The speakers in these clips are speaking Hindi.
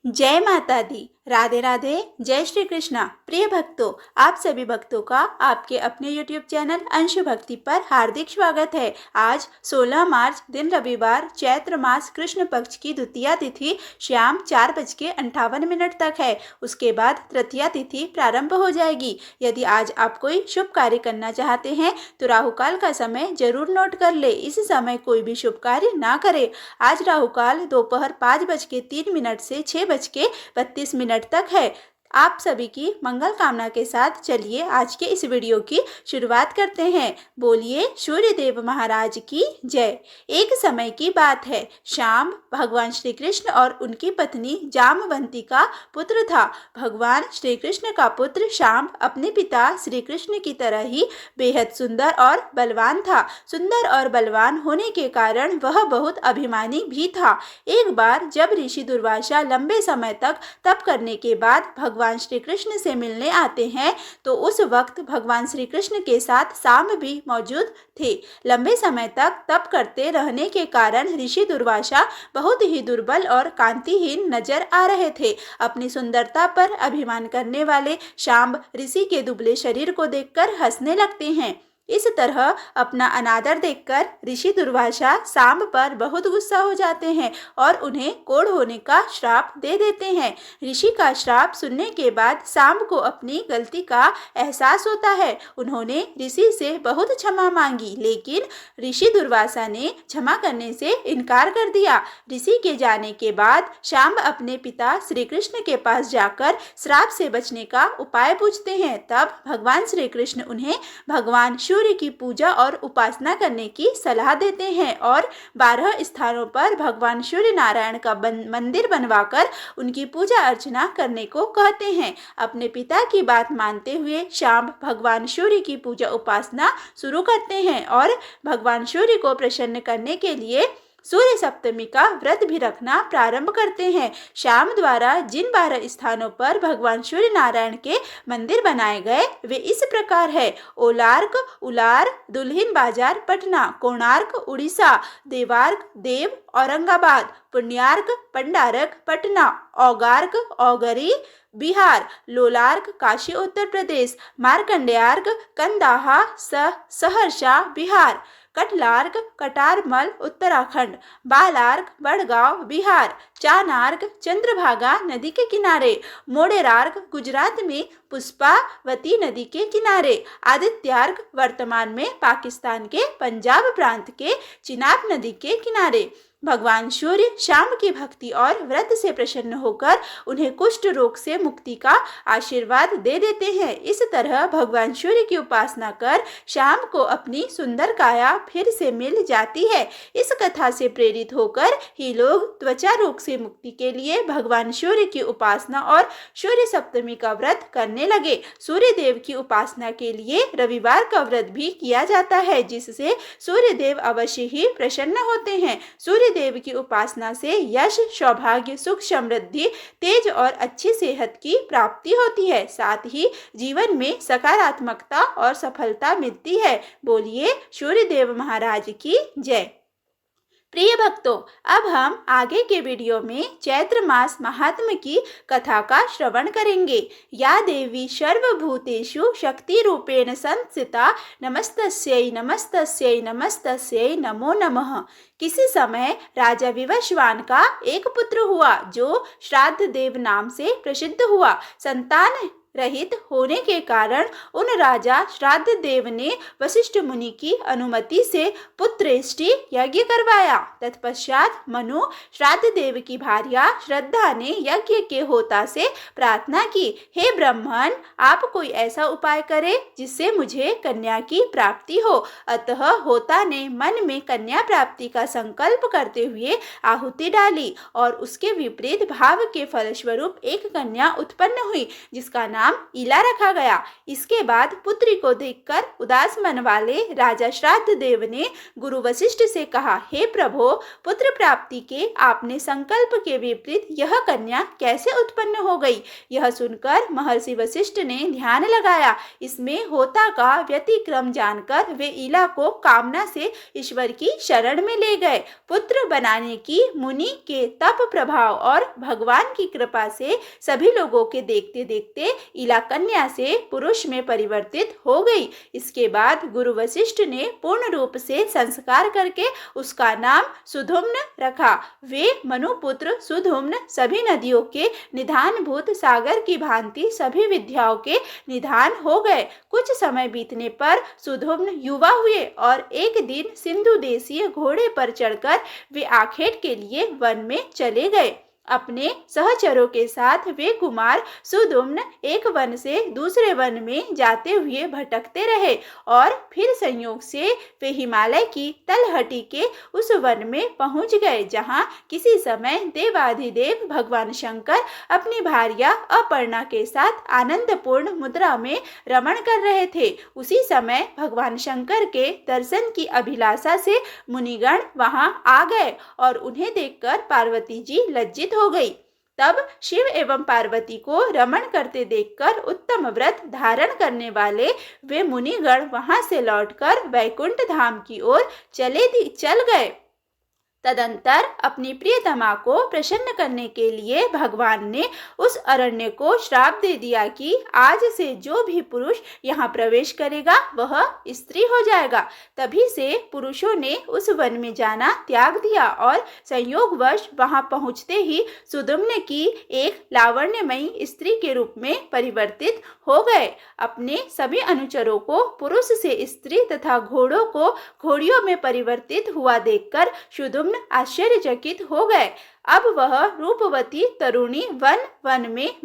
जय माता दी। राधे राधे। जय श्री कृष्णा। प्रिय भक्तों, आप सभी भक्तों का आपके अपने YouTube चैनल अंश भक्ति पर हार्दिक स्वागत है। आज 16 मार्च दिन रविवार चैत्र मास कृष्ण पक्ष की द्वितीया तिथि शाम 4:58 तक है। उसके बाद तृतीया तिथि प्रारंभ हो जाएगी। यदि आज आप कोई शुभ कार्य करना चाहते हैं तो राहु काल का समय जरूर नोट कर ले। इस समय कोई भी शुभ कार्य ना करे। आज राहु काल दोपहर 5:03 से 6:32 तक है। आप सभी की मंगल कामना के साथ चलिए आज के इस वीडियो की शुरुआत करते हैं। बोलिए सूर्य देव महाराज की जय। एक समय की बात है, शाम भगवान श्री कृष्ण और उनकी पत्नी जामवंती का पुत्र था। भगवान श्री कृष्ण का पुत्र शाम अपने पिता श्री कृष्ण की तरह ही बेहद सुंदर और बलवान था। सुंदर और बलवान होने के कारण वह बहुत अभिमानी भी था। एक बार जब ऋषि दुर्वासा लंबे समय तक तप करने के बाद भगवान श्री कृष्ण से मिलने आते हैं तो उस वक्त भगवान श्री कृष्ण के साथ शाम भी मौजूद थे। लंबे समय तक तप करते रहने के कारण ऋषि दुर्वासा बहुत ही दुर्बल और कांतिहीन नजर आ रहे थे। अपनी सुंदरता पर अभिमान करने वाले शाम ऋषि के दुबले शरीर को देखकर हंसने लगते हैं। इस तरह अपना अनादर देखकर ऋषि दुर्वासा शाम पर बहुत गुस्सा हो जाते हैं और उन्हें कोढ़ होने का श्राप दे देते हैं। ऋषि का श्राप सुनने के बाद शाम को अपनी गलती का एहसास होता है। उन्होंने ऋषि से बहुत क्षमा मांगी, लेकिन ऋषि दुर्वासा ने क्षमा करने से इनकार कर दिया। ऋषि के जाने के बाद शाम अपने पिता श्री कृष्ण के पास जाकर श्राप से बचने का उपाय पूछते हैं। तब भगवान श्री कृष्ण उन्हें भगवान सूर्य की पूजा और उपासना करने की सलाह देते हैं और 12 स्थानों पर भगवान सूर्य नारायण का मंदिर बनवाकर उनकी पूजा अर्चना करने को कहते हैं। अपने पिता की बात मानते हुए शाम भगवान सूर्य की पूजा उपासना शुरू करते हैं और भगवान सूर्य को प्रसन्न करने के लिए सूर्य सप्तमी का व्रत भी रखना प्रारंभ करते हैं। शाम द्वारा जिन 12 स्थानों पर भगवान सूर्य नारायण के मंदिर बनाए गए वे इस प्रकार है: ओलार्क उलार दुल्हिन बाजार पटना, कोणार्क उड़ीसा, देवार्क देव औरंगाबाद, पुण्यार्क पंडारक पटना, औगार्क औगरी बिहार, लोलार्क काशी उत्तर प्रदेश, मार्कंडेयार्क कंदाहा सहरसा बिहार, कटलार्क कटारमल उत्तराखंड, बालार्क बड़गांव बिहार, चानार्क चंद्रभागा नदी के किनारे, मोडेरार्क गुजरात में पुष्पावती नदी के किनारे, आदित्यार्क वर्तमान में पाकिस्तान के पंजाब प्रांत के चिनाब नदी के किनारे। भगवान सूर्य शाम की भक्ति और व्रत से प्रसन्न होकर उन्हें कुष्ठ रोग से मुक्ति का आशीर्वाद दे देते हैं। इस तरह भगवान सूर्य की उपासना कर शाम को अपनी सुंदर काया फिर से मिल जाती है। इस कथा से प्रेरित होकर ही लोग त्वचा रोग से मुक्ति के लिए भगवान सूर्य की उपासना और सूर्य सप्तमी का व्रत करने लगे। सूर्य देव की उपासना के लिए रविवार का व्रत भी किया जाता है, जिससे सूर्य देव अवश्य ही प्रसन्न होते हैं। सूर्य देव की उपासना से यश, सौभाग्य, सुख, समृद्धि, तेज और अच्छी सेहत की प्राप्ति होती है। साथ ही जीवन में सकारात्मकता और सफलता मिलती है। बोलिए सूर्य देव महाराज की जय। प्रिय भक्तों, अब हम आगे के वीडियो में चैत्र मास महात्म्य की कथा का श्रवण करेंगे। या देवी सर्वभूतेषु शक्ति रूपेण संस्थिता नमस्तस्यै नमस्तस्यै नमस्तस्यै नमो नमः। किसी समय राजा विवस्वान का एक पुत्र हुआ जो श्राद्ध देव नाम से प्रसिद्ध हुआ। संतान रहित होने के कारण उन राजा श्राद्ध देव ने वशिष्ठ मुनि की अनुमति से पुत्रेष्टि यज्ञ करवाया। तत्पश्चात मनु श्राद्ध देव की भार्या श्रद्धा ने यज्ञ के होता से प्रार्थना की, हे ब्राह्मण, आप कोई ऐसा उपाय करें जिससे मुझे कन्या की प्राप्ति हो। अतः होता ने मन में कन्या प्राप्ति का संकल्प करते हुए आहुति डाली और उसके विपरीत भाव के फलस्वरूप एक कन्या उत्पन्न हुई जिसका नाम नाम इला रखा गया। इसके बाद पुत्री को देखकर उदास मन वाले राजा श्राद्ध देव ने गुरु वशिष्ठ से कहा, हे प्रभो, पुत्र प्राप्ति के आपने संकल्प के विपरीत यह कन्या कैसे उत्पन्न हो गई? यह सुनकर महर्षि वशिष्ठ ने ध्यान लगाया। इसमें होता का व्यतिक्रम जानकर वे इला को कामना से ईश्वर की शरण में ले गए। पुत्र बनाने की मुनि के तप प्रभाव और भगवान की कृपा से सभी लोगों के देखते देखते इला कन्या से पुरुष में परिवर्तित हो गई। इसके बाद गुरु वशिष्ठ ने पूर्ण रूप से संस्कार करके उसका नाम सुधुम्न रखा। वे मनुपुत्र सुधुम्न सभी नदियों के निधानभूत सागर की भांति सभी विद्याओं के निधान हो गए। कुछ समय बीतने पर सुधुम्न युवा हुए और एक दिन सिंधु देशीय घोड़े पर चढ़कर वे आखेट के लिए वन में चले गए। अपने सहचरों के साथ वे कुमार सुधुम्न एक वन से दूसरे वन में जाते हुए भटकते रहे और फिर संयोग से वे हिमालय की तलहटी के उस वन में पहुंच गए जहां किसी समय देवाधिदेव भगवान शंकर अपनी भार्या अपर्णा के साथ आनंदपूर्ण मुद्रा में रमण कर रहे थे। उसी समय भगवान शंकर के दर्शन की अभिलाषा से मुनिगण वहां आ गए और उन्हें देखकर पार्वती जी लज्जित हो गई। तब शिव एवं पार्वती को रमण करते देखकर उत्तम व्रत धारण करने वाले वे मुनिगण वहां से लौटकर वैकुंठ धाम की ओर चल गए। तदंतर अपनी प्रियतमा को प्रसन्न करने के लिए भगवान ने उस अरण्य को श्राप दे दिया कि आज से जो भी पुरुष यहाँ प्रवेश करेगा वह स्त्री हो जाएगा। तभी से पुरुषों ने उस वन में जाना त्याग दिया और संयोगवश वहां पहुंचते ही सुधुम्न की एक लावण्यमयी स्त्री के रूप में परिवर्तित हो गए। अपने सभी अनुचरों को पुरुष से स्त्री तथा घोड़ों को घोड़ियों में परिवर्तित हुआ देखकर सुधुम्न आश्चर्यचकित हो गए। अब वह रूपवती तरुणी वन वन में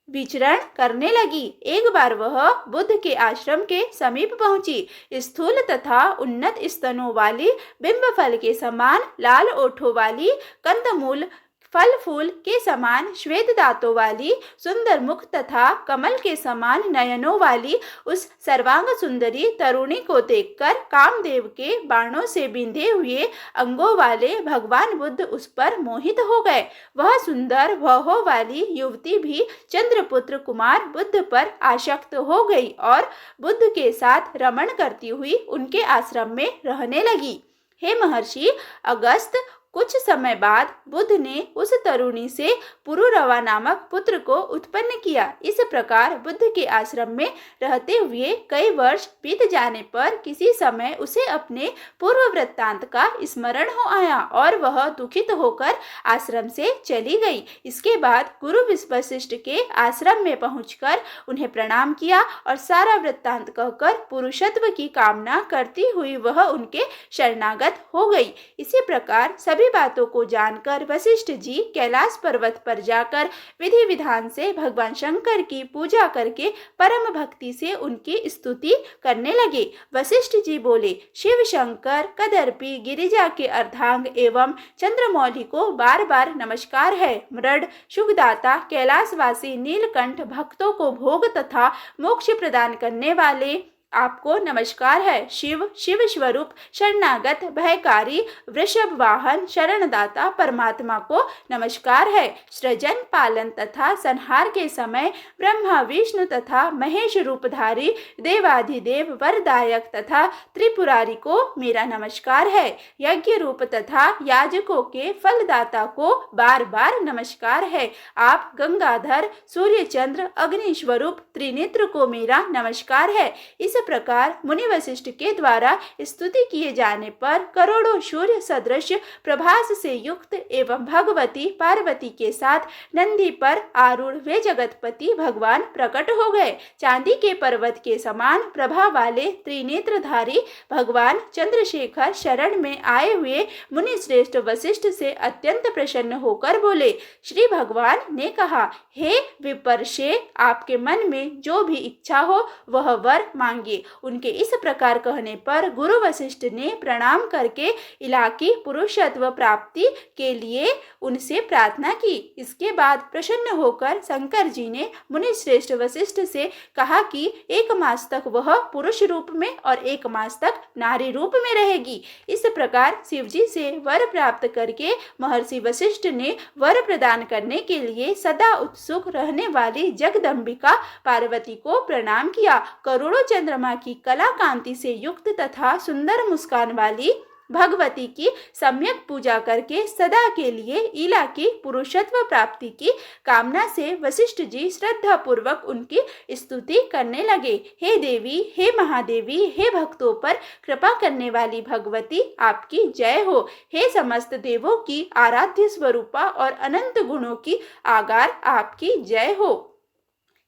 विचरण करने लगी। एक बार वह बुद्ध के आश्रम के समीप पहुंची। स्थूल तथा उन्नत स्तनों वाली, बिंबफल के समान लाल ओठों वाली, कंदमूल फल फूल के समान श्वेत दांतों वाली, सुंदर मुख तथा कमल के समान नयनों वाली उस सर्वांग सुंदरी तरुणी को देखकर कामदेव के बाणों से बिंधे हुए अंगों वाले भगवान बुद्ध उस पर मोहित हो गए। वह सुंदर भौहों वाली युवती भी चंद्रपुत्र कुमार बुद्ध पर आसक्त हो गई और बुद्ध के साथ रमण करती हुई उनके आश्रम में रहने लगी। हे महर्षि अगस्त्य, कुछ समय बाद बुद्ध ने उस तरुणी से पुरुरवा नामक पुत्र को उत्पन्न किया। इस प्रकार बुद्ध के आश्रम में रहते हुए कई वर्ष बीत जाने पर किसी समय उसे अपने पूर्व वृत्तांत का स्मरण हो आया और वह दुखित होकर आश्रम से चली गई। इसके बाद गुरु वशिष्ठ के आश्रम में पहुंचकर उन्हें प्रणाम किया और सारा वृत्तांत कहकर पुरुषत्व की कामना करती हुई वह उनके शरणागत हो गई। इसी प्रकार सभी बातों को जानकर वशिष्ठ जी कैलाश पर्वत पर जाकर विधि विधान से भगवान शंकर की पूजा करके परम भक्ति से उनकी स्तुति करने लगे। वशिष्ठ जी बोले, शिव शंकर कदर्पी गिरिजा के अर्धांग एवं चंद्रमौली को बार बार नमस्कार है। मृड सुखदाता कैलाशवासी नीलकंठ भक्तों को भोग तथा मोक्ष प्रदान करने वाले आपको नमस्कार है। शिव शिव स्वरूप शरणागत भयकारी वृषभ वाहन शरणदाता परमात्मा को नमस्कार है। सृजन पालन तथा संहार के समय ब्रह्मा विष्णु तथा महेश रूपधारी देवाधिदेव वरदायक तथा त्रिपुरारी को मेरा नमस्कार है। यज्ञ रूप तथा याजकों के फलदाता को बार बार नमस्कार है। आप गंगाधर सूर्य चंद्र अग्नि स्वरूप त्रिनेत्र को मेरा नमस्कार है। इस प्रकार मुनि वशिष्ठ के द्वारा स्तुति किए जाने पर करोड़ों सूर्य सदृश प्रभास से युक्त एवं भगवती पार्वती के साथ नंदी पर आरूढ़ वे जगतपति भगवान प्रकट हो गए। चांदी के पर्वत के समान प्रभा वाले त्रिनेत्रधारी भगवान चंद्रशेखर शरण में आए हुए मुनि श्रेष्ठ वशिष्ठ से अत्यंत प्रसन्न होकर बोले। श्री भगवान ने कहा, हे विपर्षे, आपके मन में जो भी इच्छा हो वह वर मांगिए। चाहिए। उनके इस प्रकार कहने पर गुरु वशिष्ठ ने प्रणाम करके इलाकी पुरुषत्व प्राप्ति के लिए उनसे प्रार्थना की। इसके बाद प्रसन्न होकर शंकर जी ने मुनि श्रेष्ठ वशिष्ठ से कहा कि 1 मास तक वह पुरुष रूप में और 1 मास तक नारी रूप में रहेगी। इस प्रकार शिवजी से वर प्राप्त करके महर्षि वशिष्ठ ने वर प्रदान करने के लिए सदा उत्सुक रहने वाली जगदम्बिका पार्वती को प्रणाम किया। करोड़ों चंद्रमा की कला कांति से युक्त तथा सुंदर मुस्कान वाली भगवती की सम्यक पूजा करके सदा के लिए इला की पुरुषत्व प्राप्ति की कामना से वशिष्ठ जी श्रद्धा पूर्वक उनकी स्तुति करने लगे। हे देवी, हे महादेवी, हे भक्तों पर कृपा करने वाली भगवती, आपकी जय हो। हे समस्त देवों की आराध्य स्वरूपा और अनंत गुणों की आगार, आपकी जय हो।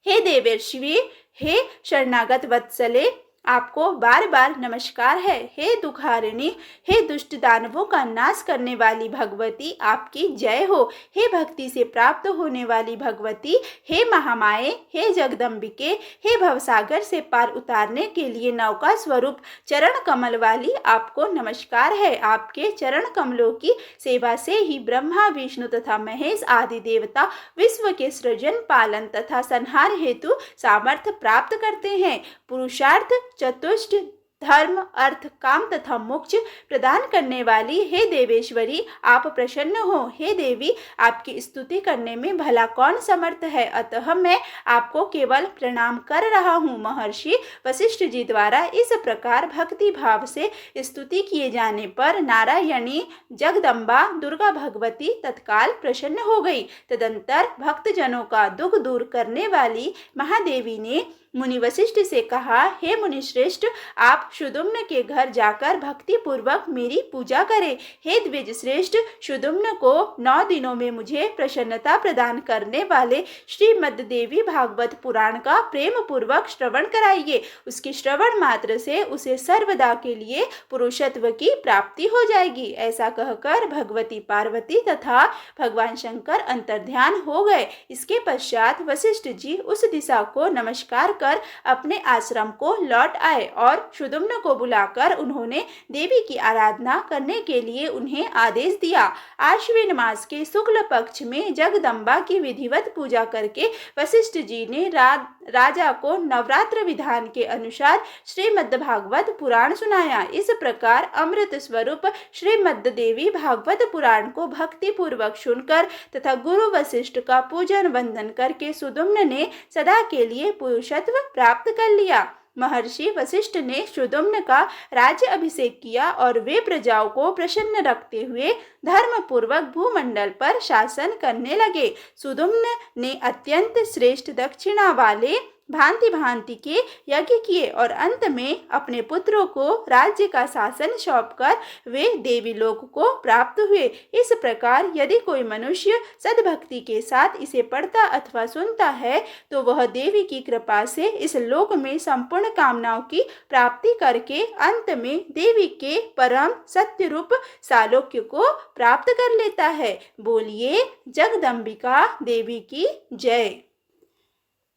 हे देवर्षि, हे शरणागत वत्सले, आपको बार बार नमस्कार है। हे दुखारिणी, हे दुष्ट दानवों का नाश करने वाली भगवती, आपकी जय हो। हे भक्ति से प्राप्त होने वाली भगवती, हे महामाये, हे जगदम्बिके, हे भवसागर से पार उतारने के लिए नौका स्वरूप चरण कमल वाली, आपको नमस्कार है। आपके चरण कमलों की सेवा से ही ब्रह्मा, विष्णु तथा महेश आदि देवता विश्व के सृजन, पालन तथा संहार हेतु सामर्थ्य प्राप्त करते हैं। पुरुषार्थ चतुष्ट धर्म, अर्थ, काम तथा मोक्ष प्रदान करने वाली हे देवेश्वरी, आप प्रसन्न हो। हे देवी, आपकी स्तुति करने में भला कौन समर्थ है, अतः मैं आपको केवल प्रणाम कर रहा हूँ। महर्षि वशिष्ठ जी द्वारा इस प्रकार भक्ति भाव से स्तुति किए जाने पर नारायणी जगदम्बा दुर्गा भगवती तत्काल प्रसन्न हो गई। तदंतर भक्तजनों का दुख दूर करने वाली महादेवी ने मुनि वशिष्ठ से कहा, हे मुनि श्रेष्ठ, आप शुदुम्न के घर जाकर भक्ति पूर्वक मेरी पूजा करें। हे द्विज श्रेष्ठ, शुदुम्न को 9 दिनों में मुझे प्रसन्नता प्रदान करने वाले श्रीमद् देवी भागवत पुराण का प्रेम पूर्वक श्रवण कराइए। उसके श्रवण मात्र से उसे सर्वदा के लिए पुरुषत्व की प्राप्ति हो जाएगी। ऐसा कहकर भगवती पार्वती तथा भगवान शंकर अंतर्ध्यान हो गए। इसके पश्चात वशिष्ठ जी उस दिशा को नमस्कार कर अपने आश्रम को लौट आए और शुदुम्न को बुलाकर उन्होंने देवी की आराधना करने के लिए उन्हें आदेश दिया। आश्विन मास के शुक्ल पक्ष में जगदम्बा की विधिवत पूजा करके वशिष्ठ जी ने राजा को नवरात्र विधान के अनुसार श्रीमद् भागवत पुराण सुनाया। इस प्रकार अमृत स्वरूप श्रीमद् देवी भागवत पुराण को भक्ति पूर्वक सुनकर तथा गुरु वशिष्ठ का पूजन वंदन करके शुदुम्न ने सदा के लिए पुरुषत्व प्राप्त कर लिया। महर्षि वशिष्ठ ने शुदुम्न का राज्य अभिषेक किया और वे प्रजाओं को प्रसन्न रखते हुए धर्म पूर्वक भूमंडल पर शासन करने लगे। शुदुम्न ने अत्यंत श्रेष्ठ दक्षिणा वाले भांति भांति के यज्ञ किए और अंत में अपने पुत्रों को राज्य का शासन सौंपकर वे देवी लोक को प्राप्त हुए। इस प्रकार यदि कोई मनुष्य सद्भक्ति के साथ इसे पढ़ता अथवा सुनता है तो वह देवी की कृपा से इस लोक में संपूर्ण कामनाओं की प्राप्ति करके अंत में देवी के परम सत्य रूप सालोक्य को प्राप्त कर लेता है। बोलिए जगदम्बिका देवी की जय।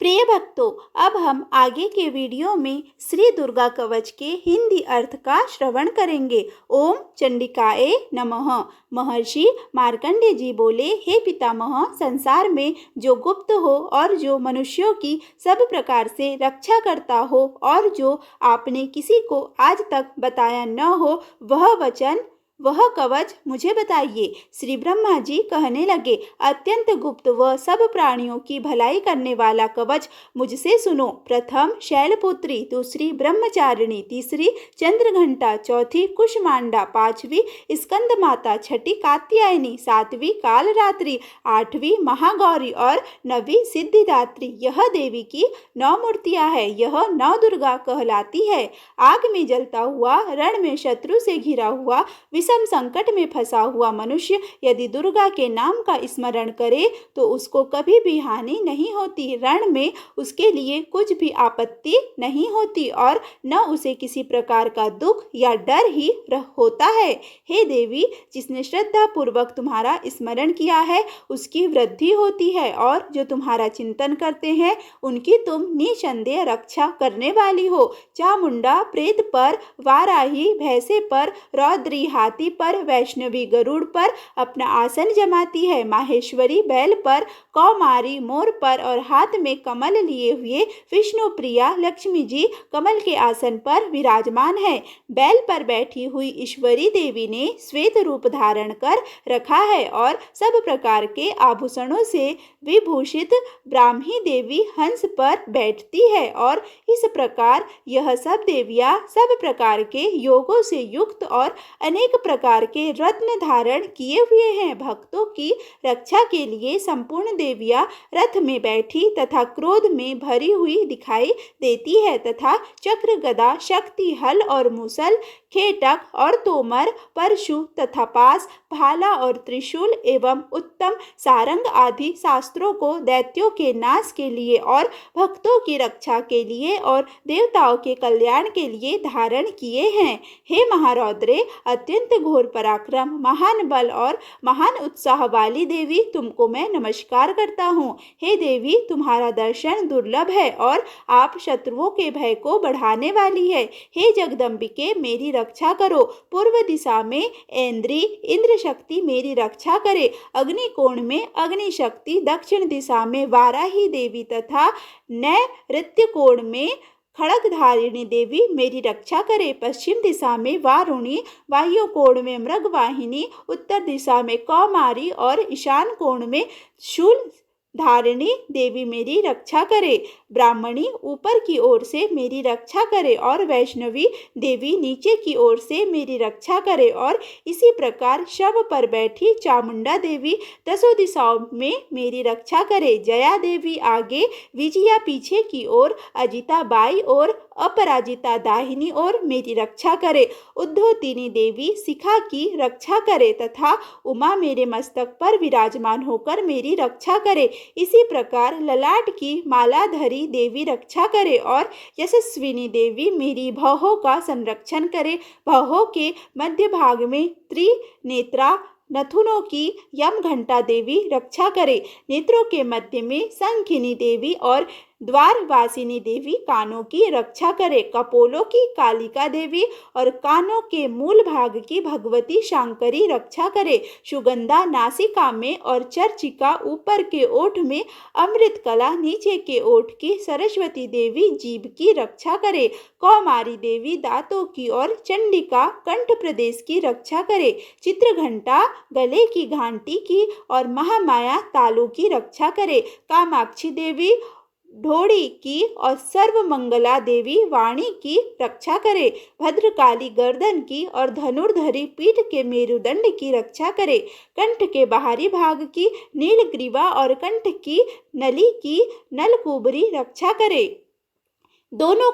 प्रिय भक्तों, अब हम आगे के वीडियो में श्री दुर्गा कवच के हिंदी अर्थ का श्रवण करेंगे। ओम चंडिकाए नमः। महर्षि मार्कंडेय जी बोले, हे पितामह, संसार में जो गुप्त हो और जो मनुष्यों की सब प्रकार से रक्षा करता हो और जो आपने किसी को आज तक बताया न हो वह वचन, वह कवच मुझे बताइए। श्री ब्रह्मा जी कहने लगे, अत्यंत गुप्त व सब प्राणियों की भलाई करने वाला कवच मुझसे सुनो। प्रथम शैलपुत्री, दूसरी ब्रह्मचारिणी, तीसरी चंद्रघंटा, चौथी कुष्मांडा, पांचवी स्कंद माता, छठी कात्यायनी, सातवीं कालरात्रि, आठवीं महागौरी और नवीं सिद्धिदात्री। यह देवी की 9 मूर्तियां है। यह 9 दुर्गा कहलाती है। आग में जलता हुआ, रण में शत्रु से घिरा हुआ, विषम संकट में फंसा हुआ मनुष्य यदि दुर्गा के नाम का स्मरण करे तो उसको कभी भी हानि नहीं होती, रण में उसके लिए कुछ भी आपत्ति नहीं होती और न उसे किसी प्रकार का दुख या डर ही होता है। हे देवी, जिसने श्रद्धा पूर्वक तुम्हारा स्मरण किया है उसकी वृद्धि होती है और जो तुम्हारा चिंतन करते हैं उनकी तुम निसंदेह रक्षा करने वाली हो। चामुंडा प्रेत पर, वाराही भैंसे पर, रौद्री हाथी पर, वैष्णवी गरुड़ पर अपना आसन जमाती है। माहेश्वरी बैल पर, कौमारी मोर पर और हाथ में कमल लिए हुए विष्णु प्रिया लक्ष्मी जी कमल के आसन पर विराजमान है। बैल पर बैठी हुई ईश्वरी देवी ने श्वेत रूप धारण कर रखा है और सब प्रकार के आभूषणों से विभूषित ब्राह्मी देवी हंस पर बैठती है और इस प्रकार यह सब देवियां सब प्रकार के योगों से युक्त और अनेक प्रकार के रत्न धारण किए हुए हैं। भक्तों की रक्षा के लिए संपूर्ण देवियां रथ में बैठी तथा क्रोध में भरी हुई दिखाई देती है तथा चक्र, गदा, शक्ति, हल और मूसल, खेटक और तोमर, परशु तथा पास, भाला और त्रिशूल एवं उत्तम सारंग आदि शास्त्रों को दैत्यों के नाश के लिए और भक्तों की रक्षा के लिए और देवताओं के कल्याण के लिए धारण किए हैं। हे महारौद्रे, अत्यंत घोर पराक्रम, महान बल और महान उत्साह वाली देवी, तुमको मैं नमस्कार करता हूँ। हे देवी, तुम्हारा दर्शन दुर्लभ है और आप शत्रुओं के भय को बढ़ाने वाली है। हे जगदम्बिके, मेरी रक्षा करो। पूर्व दिशा में ऐन्द्री इंद्र शक्ति मेरी रक्षा करे। अग्निकोण में अग्नि शक्ति, दक्षिण दिशा में वाराही देवी तथा नैऋत्य कोण में खड़गधारिणी देवी मेरी रक्षा करे। पश्चिम दिशा में वारुणी, वायु कोण में मृगवाहिनी, उत्तर दिशा में कौमारी और ईशान कोण में शूल धारिणी देवी मेरी रक्षा करे। ब्राह्मणी ऊपर की ओर से मेरी रक्षा करे और वैष्णवी देवी नीचे की ओर से मेरी रक्षा करे और इसी प्रकार शव पर बैठी चामुंडा देवी दसों दिशाओं में मेरी रक्षा करे। जया देवी आगे, विजया पीछे की ओर, अजिता बाई ओर, अपराजिता दाहिनी ओर मेरी रक्षा करे। उद्धोतिनी देवी शिखा की रक्षा करे तथा उमा मेरे मस्तक पर विराजमान होकर मेरी रक्षा करे। इसी प्रकार ललाट की मालाधरी देवी रक्षा करे और यशस्विनी देवी मेरी भौहों का संरक्षण करे। भौहों के मध्य भाग में त्रिनेत्रा नथुनों की यम घंटा देवी रक्षा करे। नेत्रों के मध्य में संखिनी देवी और द्वारवासिनी देवी कानों की रक्षा करे। कपोलों की कालिका देवी और कानों के मूल भाग की भगवती शांकरी रक्षा करे। सुगंधा नासिका में और चर्चिका ऊपर के ओठ में, अमृत कला नीचे के ओठ की सरस्वती देवी जीभ की रक्षा करे। कौमारी देवी दांतों की और चंडिका कंठ प्रदेश की रक्षा करे। चित्रघंटा गले की घंटी की और महामाया तालू की रक्षा करे। कामाक्षी देवी ढोड़ी की और सर्वमंगला देवी वाणी की रक्षा करे। भद्रकाली गर्दन की और धनुर्धरी पीठ के मेरुदंड की रक्षा करे। कंठ के बाहरी भाग की नीलग्रीवा और कंठ की नली की नलकुबरी रक्षा करे। दोनों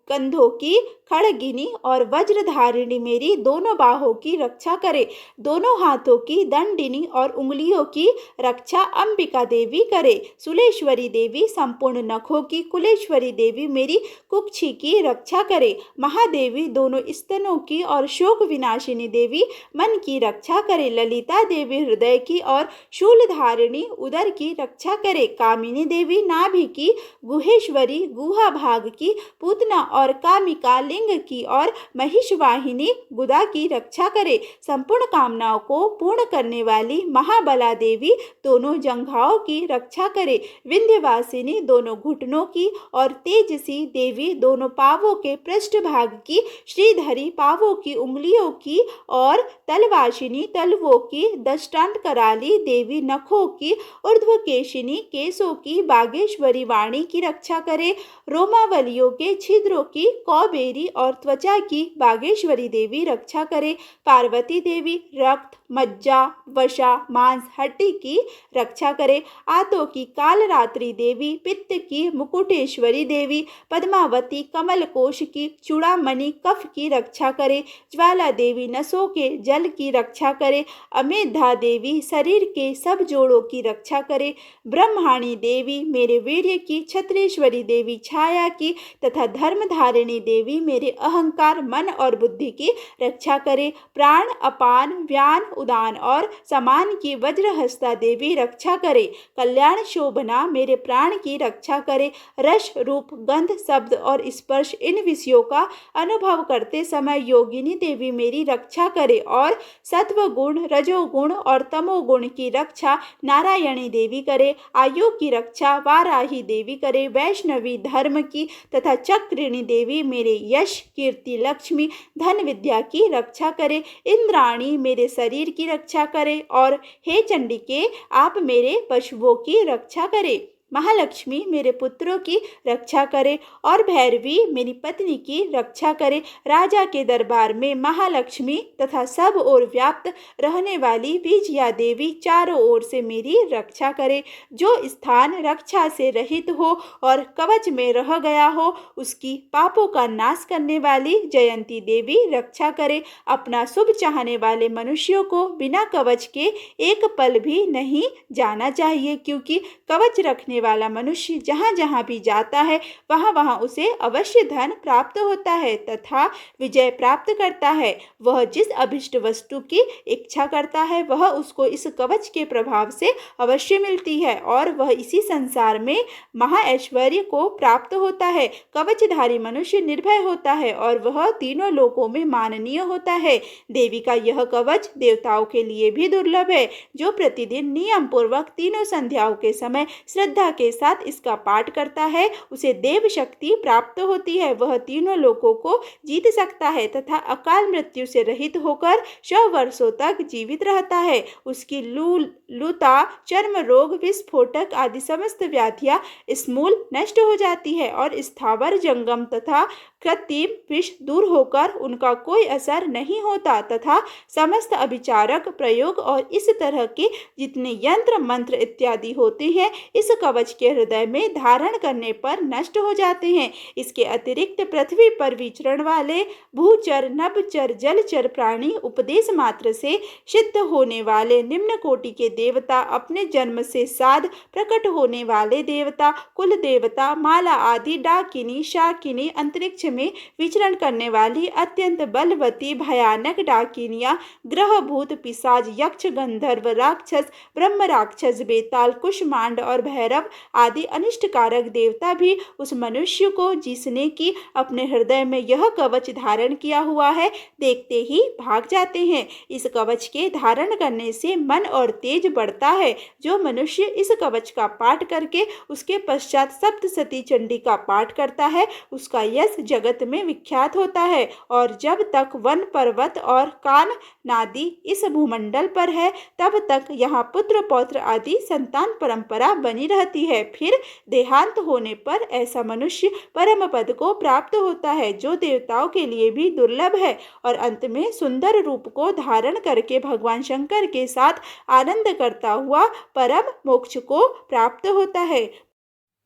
कंधों की खड़गिनी और वज्रधारिणी मेरी दोनों बाहों की रक्षा करे। दोनों हाथों की दंडिनी और उंगलियों की रक्षा अंबिका देवी करे। सुलेश्वरी देवी संपूर्ण नखों की, कुलेश्वरी देवी मेरी कुक्षी की रक्षा करे। महादेवी दोनों स्तनों की और शोक विनाशिनी देवी मन की रक्षा करे। ललिता देवी हृदय की और शूलधारिणी उदर की रक्षा करे। कामिनी देवी नाभि की, गुहेश्वरी गुहा भाग की, पूतना और कामिका लिंग की और महिषवाहिनी गुदा की रक्षा करे। संपूर्ण कामनाओं को पूर्ण करने वाली महाबला देवी दोनों जंघाओं की रक्षा करे। विंध्यवासिनी दोनों घुटनों की और तेजसी देवी दोनों पावों के पृष्ठभाग की, श्रीधरी पावों की उंगलियों की और तलवासिनी तलवों की, दष्टांत कराली देवी नखों की, ऊर्ध्वकेशिनी केशों की, बागेश्वरी वाणी की रक्षा करे। रोमावलियों के छिद्रों की, कौबेरी और त्वचा की बागेश्वरी देवी रक्षा करे। पार्वती देवी रक्त, मज्जा, वसा, मांस, हड्डी की रक्षा करे। आंतों की कालरात्रि देवी, पित्त की मुकुटेश्वरी देवी, पद्मावती कमलकोश की चूड़ामणि कफ की रक्षा करे। ज्वाला देवी नसों के जल की रक्षा करे। अमेधा देवी शरीर के सब जोड़ों की रक्षा करे। ब्रह्माणी देवी मेरे वीर्य की, छत्रेश्वरी देवी छाया की तथा धर्मधारिणी देवी मेरे अहंकार, मन और बुद्धि की रक्षा करे। प्राण, अपान, व्यान, उदान और समान की वज्रहस्ता देवी रक्षा करे। कल्याण शोभना मेरे प्राण की रक्षा करे। रस, रूप, गंध, शब्द और स्पर्श इन विषयों का अनुभव करते समय योगिनी देवी मेरी रक्षा करे। और सत्व गुण, रजोगुण और तमोगुण की रक्षा नारायणी देवी करे। आयु की रक्षा वाराही देवी करे। वैष्णवी धर्म की तथा चक्रिणी देवी मेरे यश, कीर्ति, लक्ष्मी, धन, विद्या की रक्षा करे। इंद्राणी मेरे शरीर की रक्षा करे। और हे चंडिके, आप मेरे पशुओं की रक्षा करे। महालक्ष्मी मेरे पुत्रों की रक्षा करे और भैरवी मेरी पत्नी की रक्षा करे। राजा के दरबार में महालक्ष्मी तथा सब ओर व्याप्त रहने वाली विजया देवी चारों ओर से मेरी रक्षा करे। जो स्थान रक्षा से रहित हो और कवच में रह गया हो, उसकी पापों का नाश करने वाली जयंती देवी रक्षा करे। अपना शुभ चाहने वाले मनुष्यों को बिना कवच के एक पल भी नहीं जाना चाहिए, क्योंकि कवच रखने वाला मनुष्य जहाँ जहाँ भी जाता है वहाँ वहाँ उसे अवश्य धन प्राप्त होता है तथा विजय प्राप्त करता है। वह जिस अभिष्ट वस्तु की इच्छा करता है वह उसको इस कवच के प्रभाव से अवश्य मिलती है और वह इसी संसार में महाऐश्वर्य को प्राप्त होता है। कवचधारी मनुष्य निर्भय होता है और वह तीनों लोकों में माननीय होता है। देवी का यह कवच देवताओं के लिए भी दुर्लभ है। जो प्रतिदिन नियम पूर्वक तीनों संध्याओं के समय श्रद्धा के साथ इसका पाठ करता है उसे देव शक्ति प्राप्त होती है। वह तीनों लोकों को जीत सकता है तथा अकाल मृत्यु से रहित होकर 100 वर्षों तक जीवित रहता है। उसकी लूता, चर्म रोग, विस्फोटक आदि समस्त व्याधियां समूल नष्ट हो जाती है और स्थावर, जंगम तथा कृत्रिम विष दूर होकर उनका कोई असर नहीं होता तथा समस्त अभिचारक प्रयोग और इस तरह के जितने यंत्र, मंत्र इत्यादि होते हैं इस कवच के हृदय में धारण करने पर नष्ट हो जाते हैं। इसके अतिरिक्त पृथ्वी पर विचरण वाले भूचर, नभचर, जलचर प्राणी, उपदेश मात्र से सिद्ध होने वाले निम्न कोटि के देवता, अपने जन्म से साध प्रकट होने वाले देवता, कुल देवता, माला आदि, डाकिनी, शाकिनी, अंतरिक्ष में विचरण करने वाली अत्यंत बलवती भयानक डाकिनियां, ग्रह, भूत, पिशाच, यक्ष, गंधर्व, राक्षस, ब्रह्म राक्षस, बेताल, कुष्मांड और भैरव आदि अनिष्टकारक देवता भी उस मनुष्य को जिसने की अपने हृदय में यह कवच धारण किया हुआ है देखते ही भाग जाते हैं। इस कवच के धारण करने से मन और तेज बढ़ता है। जो मनुष्य इस कवच का पाठ करके उसके पश्चात सप्तशती चंडी का पाठ करता है उसका यश जगत में विख्यात होता है और जब तक वन, पर्वत और कान नादि इस भूमंडल पर है तब तक यहाँ पुत्र पौत्र आदि संतान परंपरा बनी रहती है। फिर देहांत होने पर ऐसा मनुष्य परम पद को प्राप्त होता है जो देवताओं के लिए भी दुर्लभ है और अंत में सुंदर रूप को धारण करके भगवान शंकर के साथ आनंद करता हुआ परम मोक्ष को प्राप्त होता है।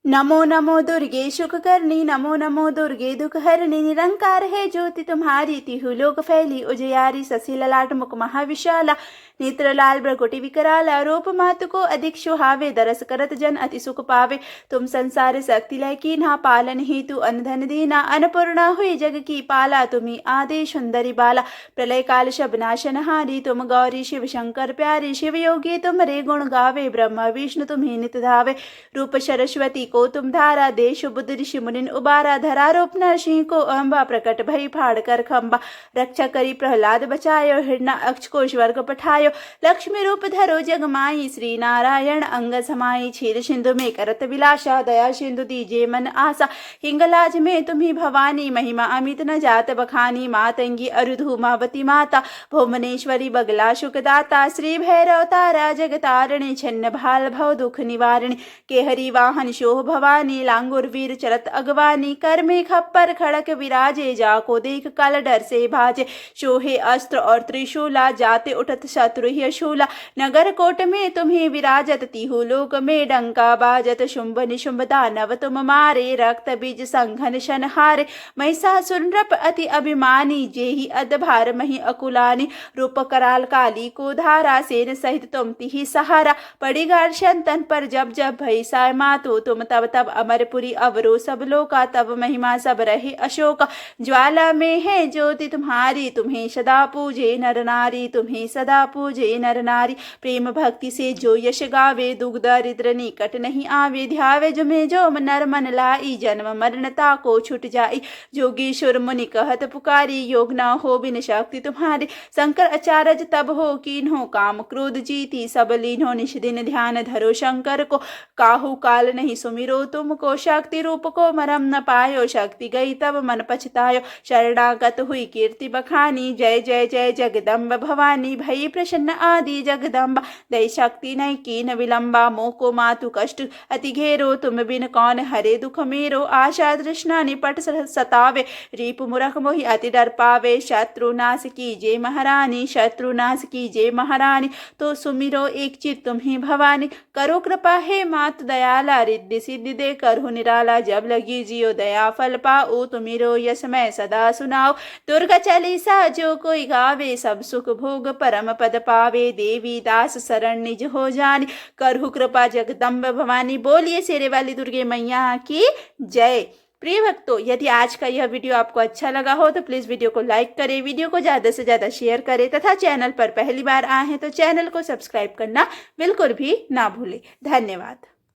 नमो नमो दुर्गे सुखकर्णी, नमो नमो दुर्गे दुखहरणी, निरंकार है ज्योति तुम्हारी, तिहु लोक फैली उजियारी, शशि ललाट मुख महाविशाला, नेत्र लाल भ्रकुटि विकराला, रूप मातु को अधिक सुहावे, दरस करत जन अति सुख पावे। तुम संसार शक्ति लय कीन्हा, पालन हेतु अन्न धन दीना, अन्नपूर्णा हुई जग की पाला, तुम्ही आदेश सुंदरी बाला, प्रलय काल शबनाशन हारी, तुम गौरी शिव शंकर प्यारे, शिव योगी तुम्हारे गुण गावे, ब्रह्मा विष्णु तुम्हें नित धावे, रूप सरस्वती को तुम धारा, देश बुद्ध ऋषि मुनिन उबारा, धरा रूप नरसिंह को अम्बा, प्रकट भई फाड़ कर खंबा, रक्षा करी प्रहलाद बचायो, हिरणा अक्ष को स्वर्ग पठायो, लक्ष्मी रूप धरो जग माई, श्री नारायण अंग समाई, क्षीर सिंधु में करत विलासा, दया सिंधु दीजे मन आशा, हिंगलाज में तुम्ही भवानी, महिमा अमित न जात बखानी, मातंगी अरुधूमावती माता, भुवनेश्वरी बगला सुखदाता, श्री भैरव तारा जगतारिणी, छन्न भाल भव दुख निवारिणी, केहरी वाहन शोभ हो भवानी, लांगुर वीर चलत अगवानी, कर में खप्पर खड़क विराजे, जाको देख काल डर से भाजे, शोहे अस्त्र और त्रिशूला, जाते उठत शत्रु ही शूला, नगर कोट में तुम्हें विराजत, तिहु लोक में डंका बाजत, शुंभ निशुंभ दानव तुम मारे, रक्त बीज संघन शन हारे, महिषासुर नृप अति अभिमानी, जेहि अधभार मही अकुलानी, रूप कराल काली को धारा, सेन सहित तुम तिहि सहारा, पड़ी घर्षण तन पर जब जब भई साय मातो, तुम तब तब अमरपुरी अवरो सब लोका, तब महिमा सब रहे अशोक, ज्वाला में है ज्योति तुम्हारी, तुम्हें सदा पूजे नर नारी, तुम्हें सदा पूजे नर नारी, प्रेम भक्ति से जो यश गावे, दुख दरिद्र निकट नहीं आवे, ध्यावे जुमे जो नर मन लाई, जन्म मरणता को छुट जाई, जोगीश्वर मुनि कहत पुकारी, योग न हो बिन शक्ति तुम्हारी, शंकर अचारज तब हो कीन्हो, काम क्रोध जीती सब लीन्हो, निश दिन ध्यान धरो शंकर को, काहू काल नहीं सुमिरो तुमको, शक्ति रूप को मरम न पायो, शक्ति गई तब मन पछतायो, शरणागत हुई कीर्ति बखानी, जय जय जय जगदम्ब भवानी, भई प्रसन्न आदि जगदम्बा, दई शक्ति नहीं कीन विलंबा, मोको मातु कष्ट अति घेरो, तुम बिन कौन हरे दुख मेरो, आशा तृष्णा निपट सतावे, रीप मुरख मोहि अति डर पावे, शत्रु नाश कीजे महारानी, शत्रु नाश कीजे महारानी, तो सुमिरो एक चित तुम्ही भवानी, करो कृपा हे मात दयाला, रिद्धि सिद्धि दे करहु निराला, जब लगी जियो दया फल पाओ, तुमिरो यश मैं सदा सुनाओ, दुर्गा चालीसा जो कोई गावे, सब सुख भोग परम पद पावे, देवी दास शरण निज हो जानी, करहु कृपा जगदम्ब भवानी, बोलिए शेरे वाली दुर्गे मैया की जय। प्रिय भक्तों, यदि आज का यह वीडियो आपको अच्छा लगा हो तो प्लीज़ वीडियो को लाइक करें, वीडियो को ज़्यादा से ज़्यादा शेयर करें तथा चैनल पर पहली बार आए हैं तो चैनल को सब्सक्राइब करना बिल्कुल भी ना भूलें। धन्यवाद।